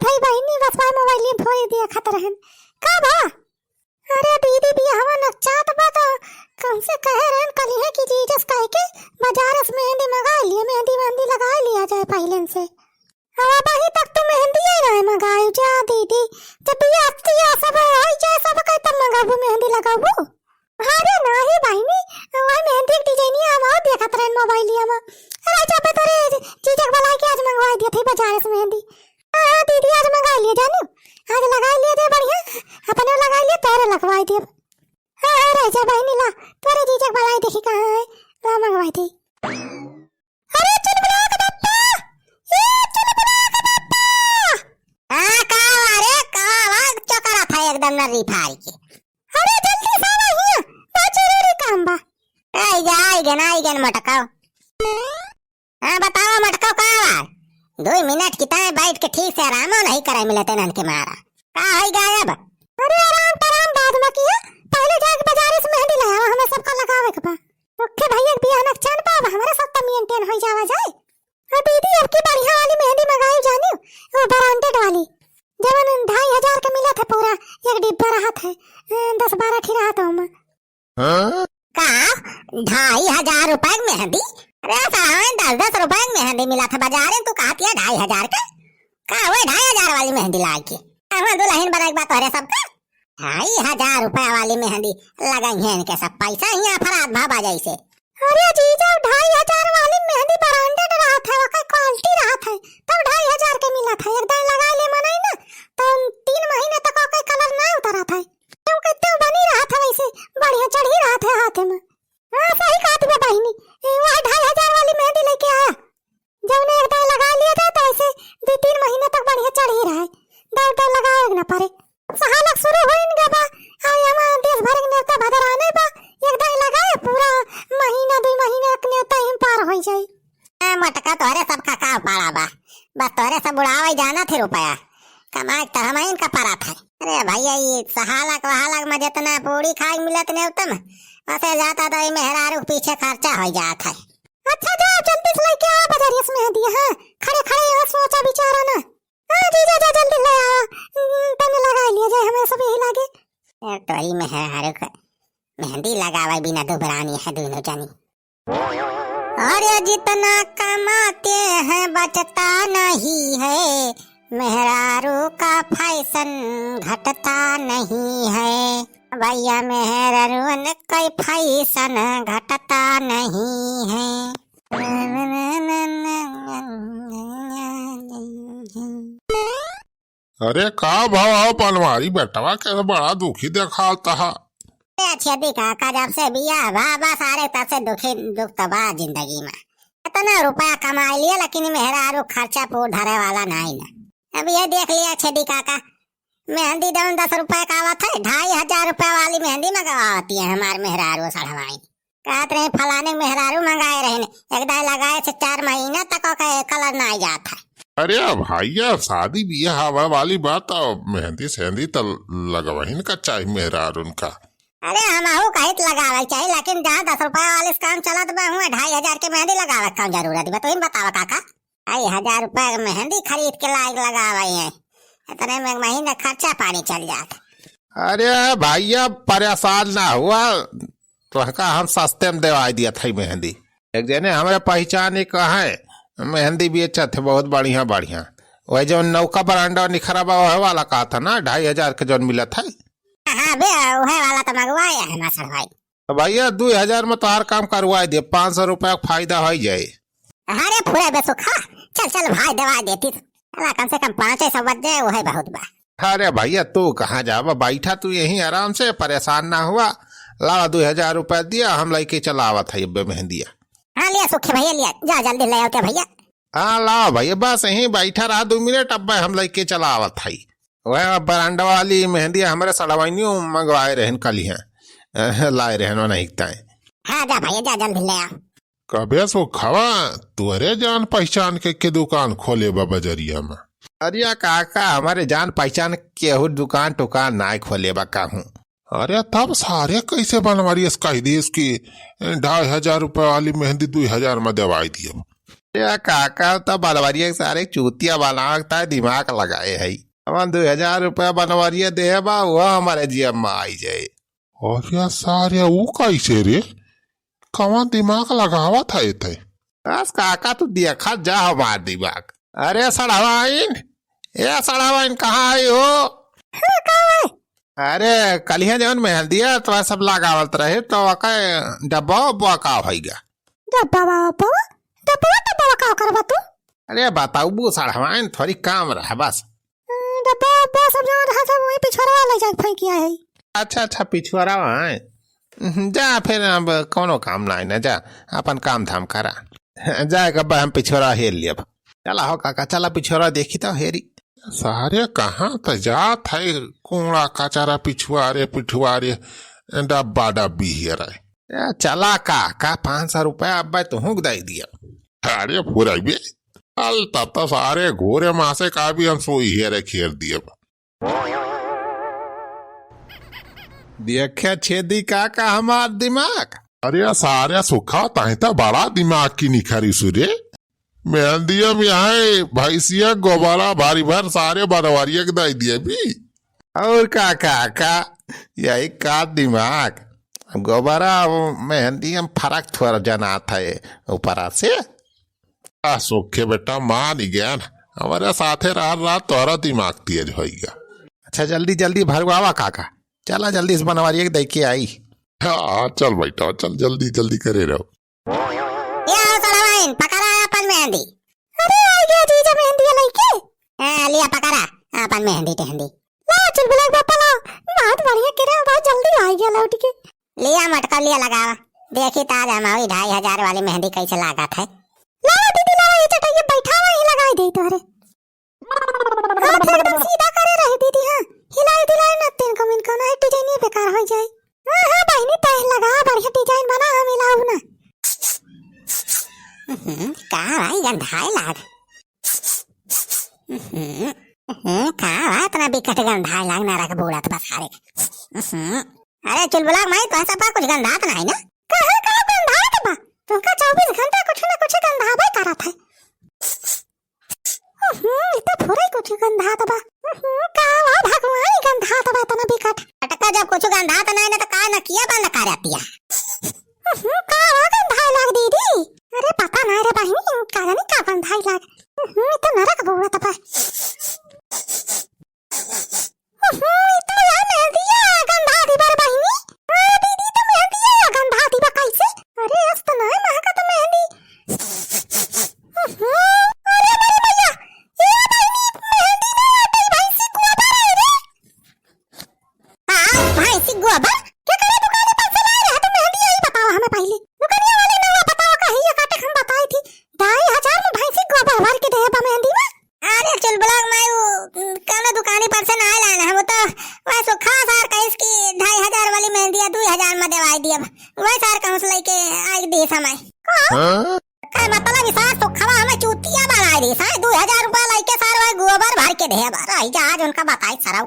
भाई बहनी बस भाई मोबाइल में फोड़ दिया खतर रहन का बा। अरे दीदी भी हवा नचात बा तो कम से कहे रहन कल है कि जीजस कह के बाजार से मेहंदी मंगा लिए, मेहंदी लगा लिया जाए पहले से। हवा बाही तक तो मेहंदी ही ना मंगाई जा दीदी, जब भी आती है सब आई जाए सब कह तब मंगाबू मेहंदी लगाबू। अरे नाही बहनी वही मेहंदी की डिजाइन हम और देखत रहन मोबाइलिया में। अरे जब तोरे जीजक बुला के आज मंगवा दिए थे बाजार से मेहंदी। हां दीदी आज मंगा लिए जानू, आज लगा लिए थे बढ़िया, अपने लगा लिए तोरे लगवाई दिए। हां रे जा बहनी ला तोरे जीजक बुलाई देखी कहां है ला मंगवाई थी। अरे चल बड़ा का पप्पा, ये चल बड़ा का पप्पा। हां का अरे का आवाज चकरा था एकदम नरी फाड़ के। अरे जल्दी से आ हिया बहुत जरूरी काम बा। आई गन मटकाओ। हां बताओ मटकाओ का आवाज 2 मिनट की तरह बैठ के ठीक से आराम नहीं करे मिलते नन के मारा का है गायब। अरे आराम बाद में किया, पहले जाके बाजार से मेहंदी लाया हमें सबका लगावे के बा। ओके भैया बियाह न चन पाव हमारे सब त मेंटेन हो जावा जाए। हां दीदी अब की बढ़िया वाली मेहंदी मंगाई जानी, वो ब्रांडेड वाली जवन 2500 का मिला था पूरा एक डिब्बा रहा था 10-12 ठी रहा था हम। हां का 2500 रुपए की मेहंदी? अरे साहब 10-10 रुपए की मेहंदी मिला था बाजार में, तू कहती है 2500 का वो 2500 वाली मेहंदी ला के हम दुल्हन बना के बात हो रहे सबका। 2500 रुपए वाली मेहंदी लगाई है इनके सब पैसा ही अपराध भाबा जैसे। अरे जीजा 2500 वाली मेहंदी ब्रांडेड रहा था, वो क्वालिटी रहा था तब 2500 के मिला था। एक दिन लगा ले मनाई ना तो 3 महीने तक कोई कलर ना उतरा था, क्यों कितने बनी रहा था वैसे बढ़िया चढ़ ही रहा था हाथ में। हां सही कहा तुमने बहनी, वो 2500 वाली मेहंदी लेके आया जब ने एक दिन लगा लिया था तो ऐसे 2-3 महीने तक बढ़िया चढ़ ही रहा है, दर लगाए ना पड़े। सहालक शुरू हो इन गबा आई हम देश भर के नेता भदर आने बा एक दिन लगाए पूरा महीना 2 महीने अपने टाइम पार हो जाए। ए मटका तोरे सब का पाड़ा बा, बस तोरे सब उड़ावे जाना थे रुपया कमाए त हम इनका पारा था। अरे भैया ये सहालक वहालक में जितना पूरी खाई मिलत ने उतम ऐसे जाता तो मेहरारू पीछे खर्चा हो जाता है। अच्छा जाओ जल्दी से लेके आ बाजार से मेहंदी। हां खड़े यहाँ सोचा विचारा ना। हां जीजा जा जल्दी ले आ तने लगा लिया जाए हमें सब यही लागे। यार तोरी मेहरारू का मेहंदी लगावे बिना दुबरानी है दोनों जानी। अरे जितना कमाते हैं बचता नहीं है, मेहरारू का फैशन घटता नहीं है। भैया मेहरारू ने कोई फैशन घटता नहीं है। अरे का भाव पनवारी बेटवा कैसे बड़ा दुखी देखाता है। अच्छा देखा का जब से बिया बाबा सारे तब से दुख तबा जिंदगी में इतना रुपया कमा लिया लेकिन मेहरारू खर्चा पूर धरे वाला नहीं ना। अब ये देख लिया छेदी काका मेहंदी दाम 10 रुपए का आवत है, 2500 रुपए वाली मेहंदी मंगवाती है हमारे मेहरारू सड़वाई। कहते रहे फलाने मेहरारू मंगाए रहे एक दाई लगाए से 4 महीने तक कलर ना आ जाता है। अरे भैया शादी बियाह हवा वाली बात मेहंदी सेहंदी तो लगवाही का चाहिए मेहरारू उनका। अरे हम कहित लगावे चाहिए लेकिन जहाँ 10 रुपए वाले काम चलत बा हुआ 2500 के मेहंदी लगावे का जरूरत बा। तो इन बतावा काका 2500 रुपए की मेहंदी खरीद के लायक लगावे है, इतने में महीने खर्चा पानी चल जाता। अरे भैया परेशान ना हुआ तो हम सस्ते में दवा दिया था मेहंदी। एक जने हमारे पहचान एक है मेहंदी बेचा थे बहुत बढ़िया वही जो नौका बरांडा निखरा वाला कहा था ना 2500 के जो मिला था। हाँ बे वही वाला तो मंगवाया है ना सर भाई। तो भैया 2000 में तो हर काम करवा दिए 500 रुपया का फायदा हो जाए। अरे पूरे बेसुखा चल भाई दवा देती कम से कम 500 बच जाए वही बहुत बा। अरे भैया तू कहाँ जावा बैठा तू यहीं आराम से परेशान ना हुआ ला 2000 रुपया दिया हम लेके चला आवा था ये मेहंदिया। हाँ लिया सुखे भैया लिया जा जल्दी ले आओ क्या भैया। हाँ लाओ भैया बस यहीं बैठा रहा 2 मिनट अब हम लेके चला आवा था। वह बरांडा वाली मेहंदी हमारे सड़वाइनियों मंगवाए रहन कल यहाँ लाए रहन नहीं। हाँ जा भैया जा जल्दी ले आओ। कबे सो खवा तुअरे जान पहचान के दुकान खोले बा बजरिया में। अरे काका हमारे जान पहचान केहू दुकान टुकान ना खोले बा कहूँ। अरे तब सारे कैसे बनवारी कह दी इसकी 2500 रुपए वाली मेहंदी 2000 में दवाई दिए। या काका तो बनवारिया के सारे चूतिया बनाता है, दिमाग लगाए है। हम 2000 रुपया बनवारिया दे बा, वह हमारे जेब में आई जाए। और या सारे वो कैसे रे, कहाँ दिमाग लगावा था ये थे। बस काका तू देखा जा हमार दिमाग। अरे सड़ावाइन, ये सड़ावाइन कहाँ आई हो? अरे कलिया जवन मेहंदी है तो सब लगावत रहे तो डब्बा उब्बा का होगा। डब्बा का करबा तू? अरे बताऊ बू सड़ावाइन, थोड़ी काम रहा बस। डब्बा सब जो रहा सब वही पिछड़वा ले जा फेंक किया है। अच्छा पिछुआरा है, जा फिर अब कोनो काम ना है, जा अपन काम धाम करा। जा गब्बा हम पिछोरा हेर लिया। चला हो काका, चला पिछोरा देखी तो हेरी। सारे कहाँ तो जात है, कूड़ा कचारा पिछुआरे पिछुआरे डब्बा डब्बी हेर है। चला काका 500 रुपया अब तुहू दे दिया। अरे पूरा भी कल तब सारे घोरे मासे का भी हम सोई हेरे खेर दिए। देखे छेदी काका हमार दिमाग। अरे सारे सुखा ताहिता बड़ा दिमाग की निखरी सूर्य। मेहंदिया में है भैंसिया गोबारा भारी भर सारे बनवारिया के दाई दिए भी। और काका यही का दिमाग, गोबारा मेहंदी में फर्क थोड़ा जनाता है ऊपर से। सुखे बेटा मान गया ना, हमारे साथे रात तोरा दिमाग तेज होगा। अच्छा जल्दी भरवावा काका, चला जल्दी इस बनवारिया के देखे आई। हाँ चल बेटा चल, जल्दी करे रहो। पकड़ा अपन मेहंदी। अरे आ गया जीजा मेहंदी लेके। लिया पकड़ा अपन मेहंदी टेहंदी। ला चल बुला बापा ला, बहुत बढ़िया करे, बहुत जल्दी आ गया लौट के। लिया मटका लिया लगावा, देखी ताज हमारी 2500 वाली मेहंदी कैसे लागत है। ला दीदी ला, ये चटाई बैठा हुआ ही लगाई दे तोरे। हाथ एकदम सीधा करे रही दीदी। हां हिलाई दिलाई न, तीन कमिन को ना डिजाइन ही बेकार हो जाए। हां बहनी तय लगा, बढ़िया डिजाइन बना, हम हिलाऊ ना। का भाई गंधाए लाग। का भाई इतना बिकट गंधाए लाग ना रख बूढ़ा तो बस हारे। अरे चुलबुला मैं तो ऐसा पा कुछ गंधात नहीं ना। कहां गंधात बा, तुमका 24 घंटा कुछ ना कुछ गंधाबे करत है। तो पूरा कुछ गंधात बा। का भगवान गंधात बा तना बिकट। अटका जब कुछ गंधात नहीं ना तो का न किया बंद करतिया। का गंधाए लाग दीदी। अरे पता ना रे बहनी, का जाने का गंधाए लाग। तो नरक बूढ़ा तपा। तो यार मेहंदिया गंधा दी बार बहनी। दीदी तो मेहंदिया गंधा दी बा कैसे? अरे अस्त ना महका तो मेहंदी। अरे मेरी भैया, ये बहनी मेहंदी ना आटे भैंसी गोबर है रे। हां भैंसी गोबर क्या करे, दुकान पर से लाए रहे तो मेहंदी यही बताओ हमें पहले। दुकानिया वाले ने वो बताओ कहीं ये काटे हम बताई थी 2500 में भैंसी गोबर भर के दे बा मेहंदी में। अरे चल ब्लॉग मैं कौन दुकानी पर से ना लाना है, वो तो वह सुखा सार का इसकी 2500 वाली मेहंदी 2000 में देवाई दिया। वह सार का उस लेके आई दे समय का मतलब इसा सुखवा हमें चूतिया बनाई दी। 2000 रुपया लेके सार वह गोबर भर के दे बा। आज उनका बताई सराउ